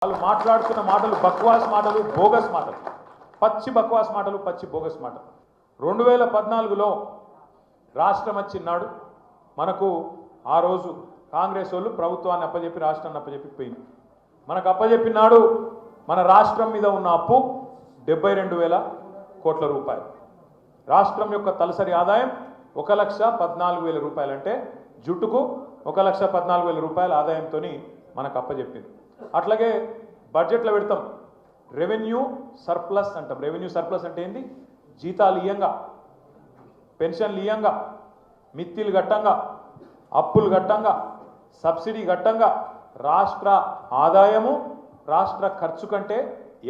వాళ్ళు మాట్లాడుతున్న మాటలు బక్వాస్ మాటలు, బోగస్ మాటలు, పచ్చి బక్వాస్ మాటలు, పచ్చి బోగస్ మాటలు. 2014లో రాష్ట్రం వచ్చినాడు మనకు ఆ రోజు కాంగ్రెస్ వాళ్ళు ప్రభుత్వాన్ని అప్పజెప్పి రాష్ట్రాన్ని అప్పజెప్పి పోయింది. మనకు అప్పజెప్పినాడు మన రాష్ట్రం మీద ఉన్న అప్పు 72,000 కోట్ల రూపాయలు. రాష్ట్రం యొక్క తలసరి ఆదాయం 1,14,000 రూపాయలు, అంటే జుట్టుకు 1,14,000 రూపాయల ఆదాయంతో మనకు అప్పజెప్పింది. అట్లాగే బడ్జెట్లో పెడతాం రెవెన్యూ సర్ప్లస్ అంటాం. రెవెన్యూ సర్ప్లస్ అంటే ఏంది? జీతాలు ఇయ్యంగా, పెన్షన్లు ఇయ్యంగా, మిత్తిలు గట్టంగా, అప్పులు గట్టంగా, సబ్సిడీ గట్టంగా రాష్ట్ర ఆదాయము రాష్ట్ర ఖర్చు కంటే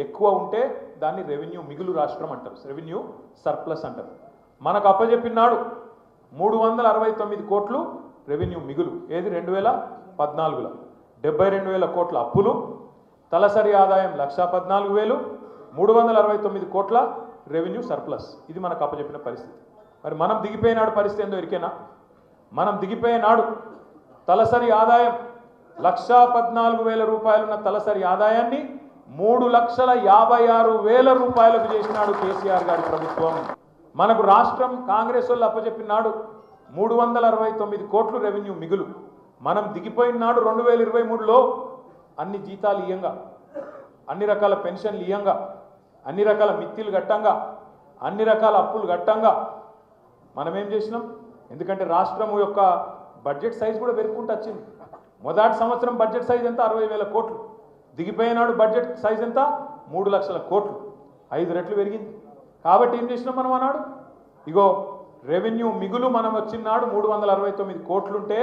ఎక్కువ ఉంటే దాన్ని రెవెన్యూ మిగులు రాష్ట్రం అంటారు, రెవెన్యూ సర్ప్లస్ అంటారు. మనకు అప్పజెప్పినాడు 369 కోట్లు రెవెన్యూ మిగులు. ఏది? 2014లో 72,000 కోట్ల అప్పులు, తలసరి ఆదాయం 1,14,000, 369 కోట్ల రెవెన్యూ సర్ప్లస్. ఇది మనకు అప్పచెప్పిన పరిస్థితి. మరి మనం దిగిపోయినాడు పరిస్థితి ఏందో ఎరికేనా? మనం దిగిపోయినాడు తలసరి ఆదాయం 1,14,000 రూపాయలు ఉన్న తలసరి ఆదాయాన్ని 3,56,000 రూపాయలకు చేసినాడు కేసీఆర్ గారి ప్రభుత్వం. మనకు రాష్ట్రం కాంగ్రెస్ వాళ్ళు అప్పచెప్పినాడు 369 కోట్లు రెవెన్యూ మిగులు. మనం దిగిపోయినాడు 2023లో అన్ని జీతాలు ఇయ్యంగా, అన్ని రకాల పెన్షన్లు ఇయ్యంగా, అన్ని రకాల మిత్తిలు గట్టంగా, అన్ని రకాల అప్పులు గట్టంగా మనం ఏం చేసినాం? ఎందుకంటే రాష్ట్రం యొక్క బడ్జెట్ సైజ్ కూడా పెరుగుకుంటూ వచ్చింది. మొదటి సంవత్సరం బడ్జెట్ సైజ్ ఎంత? 60,000 కోట్లు. దిగిపోయినాడు బడ్జెట్ సైజ్ ఎంత? 3 లక్షల కోట్లు. 5 రెట్లు పెరిగింది. కాబట్టి ఏం చేసినాం మనం అన్నాడు? ఇగో రెవెన్యూ మిగులు మనం వచ్చినాడు 369 కోట్లుంటే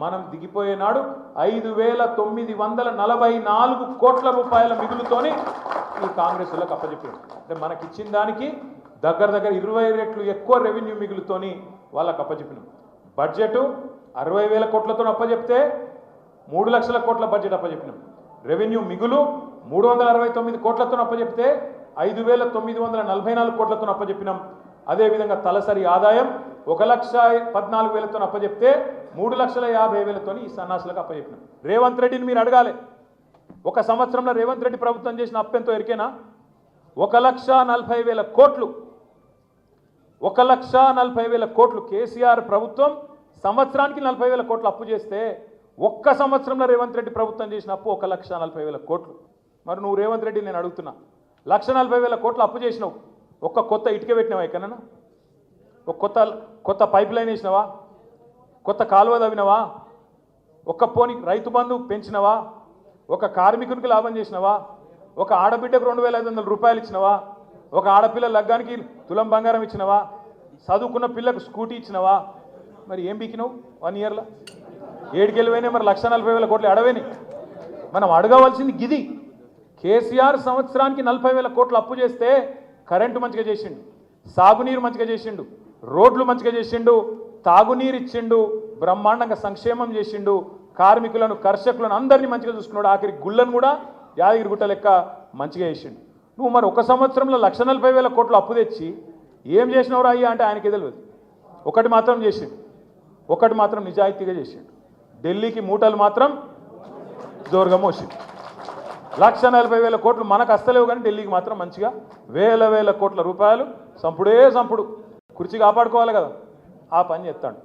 మనం దిగిపోయేనాడు 5,944 కోట్ల రూపాయల మిగులుతోని ఈ కాంగ్రెస్ వాళ్ళకి అప్పచెప్పారు. అంటే మనకి ఇచ్చిన దానికి దగ్గర 20 రెట్లు ఎక్కువ రెవెన్యూ మిగులుతోని వాళ్ళకి అప్పచెప్పినాం. బడ్జెట్ 60,000 కోట్లతో అప్పచెప్తే 3 లక్షల కోట్ల బడ్జెట్ అప్పచెప్పినాం. రెవెన్యూ మిగులు 369 కోట్లతో అప్పచెప్తే 5,944 కోట్లతో అప్పచెప్పినాం. అదేవిధంగా తలసరి ఆదాయం 1,14,000తో అప్పచెప్తే 3,50,000 ఈ సన్నాసులకు అప్పచెప్పినాం. రేవంత్ రెడ్డిని మీరు అడగాలి, ఒక సంవత్సరంలో రేవంత్ రెడ్డి ప్రభుత్వం చేసిన అప్పెంతో ఎరికేనా? 1,40,000 కోట్లు. 1,40,000 కోట్లు. కేసీఆర్ ప్రభుత్వం సంవత్సరానికి 40,000 కోట్లు అప్పు చేస్తే ఒక్క సంవత్సరంలో రేవంత్ రెడ్డి ప్రభుత్వం చేసిన అప్పు 1,40,000 కోట్లు. మరి నువ్వు రేవంత్ రెడ్డి నేను అడుగుతున్నా, 1,40,000 కోట్లు అప్పు చేసినావు, ఒక్క కొత్త ఇటుక పెట్టినావా ఎక్కడన్నా? ఒక కొత్త పైప్ లైన్ వేసినావా? కొత్త కాలువ తవ్వినవా? ఒక్క పోని రైతు బంధు పెంచినవా? ఒక కార్మికునికి లాభం చేసినవా? ఒక ఆడబిడ్డకు 2,500 రూపాయలు ఇచ్చినవా? ఒక ఆడపిల్ల లగ్గానికి తులం బంగారం ఇచ్చినవా? చదువుకున్న పిల్లకు స్కూటీ ఇచ్చినవా? మరి ఏం బీకినావు 1 ఇయర్లో? 7 పోయినాయి. మరి 1,40,000 కోట్లు అడవేని. మనం అడగవలసింది గిది. కేసీఆర్ సంవత్సరానికి 40,000 కోట్లు అప్పు చేస్తే కరెంటు మంచిగా చేసిండు, సాగునీరు మంచిగా చేసిండు, రోడ్లు మంచిగా చేసిండు, తాగునీరు ఇచ్చిండు, బ్రహ్మాండంగా సంక్షేమం చేసిండు, కార్మికులను కర్షకులను అందరినీ మంచిగా చూసుకున్నాడు. ఆఖరి గుళ్ళను కూడా యాదగిరి గుట్ట లెక్క మంచిగా చేసిండు. నువ్వు మరి ఒక సంవత్సరంలో 1,40,000 కోట్లు అప్పు తెచ్చి ఏం చేసినవరా అయ్యా అంటే ఆయనకే తెలియదు. ఒకటి మాత్రం చేసిండు, ఒకటి మాత్రం నిజాయితీగా చేసిండు. ఢిల్లీకి మూటలు మాత్రం జోరుగా మోసిండు. 1,40,000 కోట్లు మనకు వస్తలేవు, కానీ ఢిల్లీకి మాత్రం మంచిగా వేల కోట్ల రూపాయలు సంపుడే సంపుడు. కుర్చీ కాపాడుకోవాలి కదా, ఆ పని చేస్తాడు.